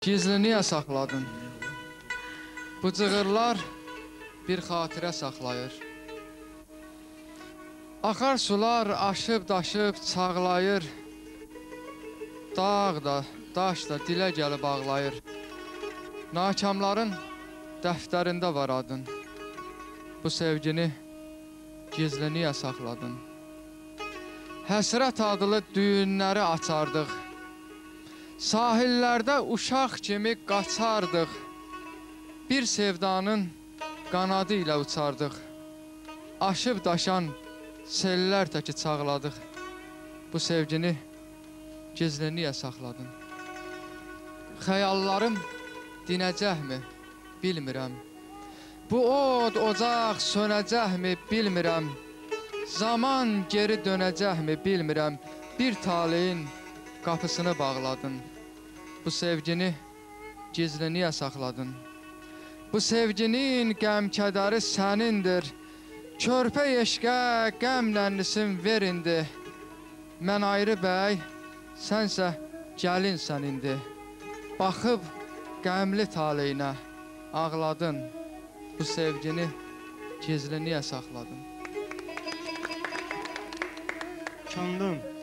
Gizli niyə saxladın? Bu cığırlar bir xatirə saxlayır. Axar sular aşıb daşıb çağlayır. Dağ da, daş da dilə gəlib ağlayır. Nakamların dəftərində var adın. Bu sevgini gizli niyə saxladın? Həsrət adlı düyünləri açardıq. Sahillərdə uşaq kimi qaçardıq. Bir sevdanın qanadı ilə uçardıq. Aşıb daşan sellər təki çağladıq. Bu sevgini gizli niyə saxladın? Xəyallarım dinəcəkmi? Bilmirəm. Bu od, ocaq sönəcəkmi? Bilmirəm. Zaman geri dönəcəkmi? Bilmirəm. Bir taleyin qapısını bağladın. Bu sevgini gizli niyə saxladın? Bu sevginin qəm-kədəri sənindir. Körpə eşqə qəmlənlisin verindi. Mən ayrı bəy, sənsə gəlinsən indi. Baxıb qəmli taleyinə ağladın. Bu sevgini gizli niyə saxladın? Kandım.